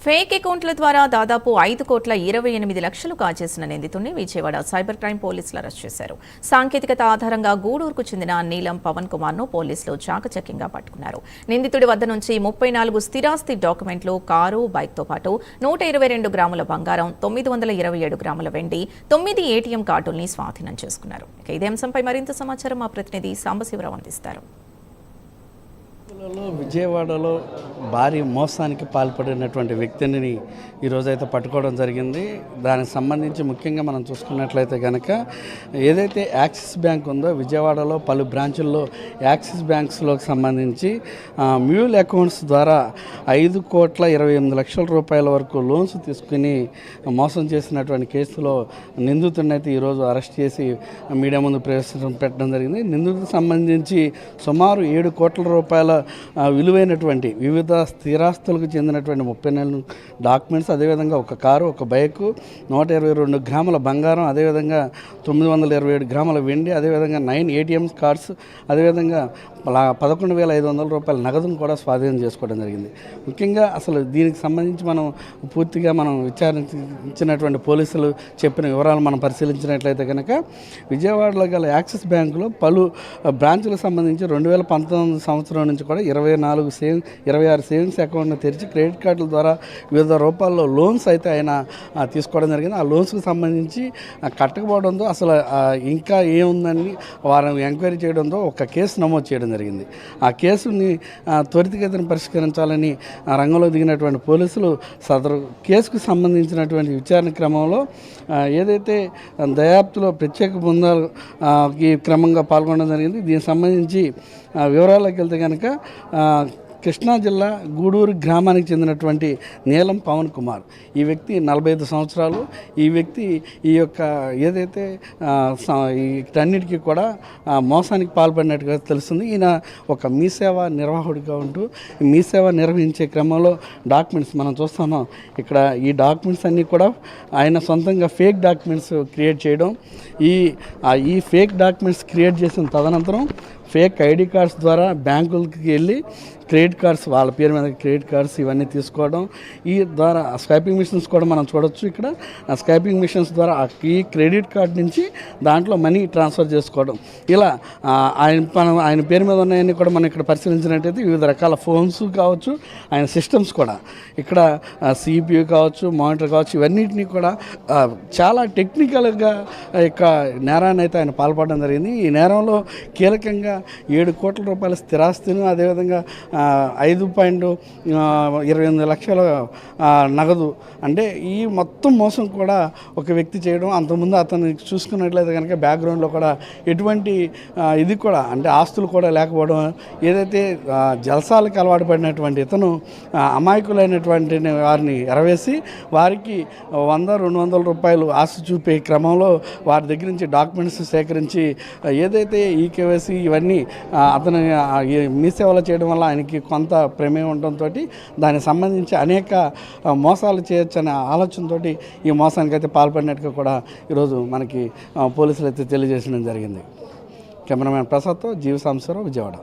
Fake అకౌంట్ల ద్వారా దాదాపు 5,28,00,000 కాజేసిన నిందితుడిని విజయవాడ సైబర్ క్రైమ్ పోలీసులు అరెస్ట్ చేశారు. సాంకేతికత ఆధారంగా గూడూరుకు చెందిన నీలం పవన్ కుమార్ను పోలీసులు చాకచక్యంగా పట్టుకున్నారు. నిందితుడి వద్ద నుంచి 34 స్థిరాస్తి డాక్యుమెంట్లు, కారు, బైక్తో పాటు 122 గ్రాముల బంగారం, 927 గ్రాముల వెండి, 9 ఏటీఎం కార్డుల్ని స్వాధీనం చేసుకున్నారు. ఇదే అంశంపై మరింత సమాచారం మా ప్రతినిధి సాంబశివరావు అందిస్తారు. విజయవాడలో భారీ మోసానికి పాల్పడినటువంటి వ్యక్తిని ఈరోజైతే పట్టుకోవడం జరిగింది. దానికి సంబంధించి ముఖ్యంగా మనం చూసుకున్నట్లయితే కనుక ఏదైతే యాక్సిస్ బ్యాంక్ ఉందో విజయవాడలో పలు బ్రాంచుల్లో యాక్సిస్ బ్యాంక్స్లోకి సంబంధించి మ్యూల్ అకౌంట్స్ ద్వారా 5,28,00,000 రూపాయల వరకు లోన్స్ తీసుకుని మోసం చేసినటువంటి కేసులో నిందితుడిని అయితే ఈరోజు అరెస్ట్ చేసి మీడియా ముందు పెట్టడం జరిగింది. నిందితుడికి సంబంధించి సుమారు 7 కోట్ల రూపాయల విలువైనటువంటి వివిధ స్థిరాస్తులకు చెందినటువంటి 34 డాక్యుమెంట్స్, అదేవిధంగా ఒక కారు, ఒక బైకు, 122 గ్రాముల బంగారం, అదేవిధంగా 927 గ్రాముల వెండి, అదేవిధంగా 9 ఏటీఎం కార్డ్స్, అదేవిధంగా 11,500 రూపాయల నగదును కూడా స్వాధీనం చేసుకోవడం జరిగింది. ముఖ్యంగా అసలు దీనికి సంబంధించి పూర్తిగా విచారించినటువంటి పోలీసులు చెప్పిన వివరాలు మనం పరిశీలించినట్లయితే కనుక విజయవాడలో గల యాక్సిస్ బ్యాంకులో పలు బ్రాంచులకు సంబంధించి 2019 సంవత్సరం నుంచి కూడా 26 సేవింగ్స్ అకౌంట్ను తెరిచి క్రెడిట్ కార్డుల ద్వారా వివిధ రూపాల్లో లోన్స్ అయితే ఆయన తీసుకోవడం జరిగింది. ఆ లోన్స్కి సంబంధించి కట్టకపోవడంతో అసలు ఇంకా ఏముందని వారిని ఎంక్వైరీ చేయడంతో ఒక కేసు నమోదు చేయడం జరిగింది. ఆ కేసుని త్వరితగతిన పరిష్కరించాలని రంగంలో దిగినటువంటి పోలీసులు సదరు కేసుకు సంబంధించినటువంటి విచారణ క్రమంలో ఏదైతే దర్యాప్తులో ప్రత్యేక బృందాలు ఈ క్రమంగా పాల్గొనడం జరిగింది. దీనికి సంబంధించి వివరాల్లోకి వెళ్తే కనుక కృష్ణా జిల్లా గూడూరు గ్రామానికి చెందినటువంటి నీలం పవన్ కుమార్, ఈ వ్యక్తి 45 సంవత్సరాలు. ఈ వ్యక్తి ఈ యొక్క ఏదైతే వీటన్నిటికీ కూడా మోసానికి పాల్పడినట్టుగా తెలుస్తుంది. ఈయన ఒక మీ సేవ నిర్వాహకుడిగా ఉంటూ మీ సేవ నిర్వహించే క్రమంలో డాక్యుమెంట్స్ మనం చూస్తున్నాం. ఇక్కడ ఈ డాక్యుమెంట్స్ అన్నీ కూడా ఆయన సొంతంగా ఫేక్ డాక్యుమెంట్స్ క్రియేట్ చేయడం, ఈ ఫేక్ డాక్యుమెంట్స్ క్రియేట్ చేసిన తదనంతరం ఫేక్ ఐడి కార్డ్స్ ద్వారా బ్యాంకులకి వెళ్ళి క్రెడిట్ కార్డ్స్, వాళ్ళ పేరు మీద క్రెడిట్ కార్డ్స్ ఇవన్నీ తీసుకోవడం, ఈ ద్వారా స్వైపింగ్ మిషన్స్ కూడా మనం చూడొచ్చు. ఇక్కడ స్వైపింగ్ మిషన్స్ ద్వారా ఈ క్రెడిట్ కార్డ్ నుంచి దాంట్లో మనీ ట్రాన్స్ఫర్ చేసుకోవడం, ఇలా ఆయన పేరు మీద ఉన్నాయన్నీ కూడా మనం ఇక్కడ పరిశీలించినట్టయితే వివిధ రకాల ఫోన్స్ కావచ్చు, ఆయన సిస్టమ్స్ కూడా ఇక్కడ సిపియు కావచ్చు, మానిటర్ కావచ్చు, ఇవన్నిటినీ కూడా చాలా టెక్నికల్గా ఇక నేరాన్ని అయితే ఆయన పాల్పడడం జరిగింది. ఈ నేరంలో కీలకంగా 7 కోట్ల రూపాయల స్థిరాస్తిని, అదేవిధంగా 5,28 లక్షల నగదు, అంటే ఈ మొత్తం మోసం కూడా ఒక వ్యక్తి చేయడం. అంతకుముందు అతను చూసుకున్నట్లయితే కనుక బ్యాక్గ్రౌండ్లో కూడా ఎటువంటి ఇది కూడా అంటే ఆస్తులు కూడా లేకపోవడం, ఏదైతే జల్సాలకు అలవాటు పడినటువంటి ఇతను అమాయకులైనటువంటి వారిని ఎరవేసి వారికి 100-200 రూపాయలు ఆశ చూపే క్రమంలో వారి దగ్గర నుంచి డాక్యుమెంట్స్ సేకరించి ఏదైతే ఈకేవైసీ ఇవన్నీ అతను మీ సేవలో చేయడం వల్ల ఆయనకి కొంత ప్రమేయం ఉండడంతో దానికి సంబంధించి అనేక మోసాలు చేయొచ్చనే ఆలోచనతో ఈ మోసానికి అయితే పాల్పడినట్టుగా కూడా ఈరోజు మనకి పోలీసులు అయితే తెలియజేయడం జరిగింది. కెమెరామ్యాన్ ప్రసాద్తో జీవి సాంబశివరావు, విజయవాడ.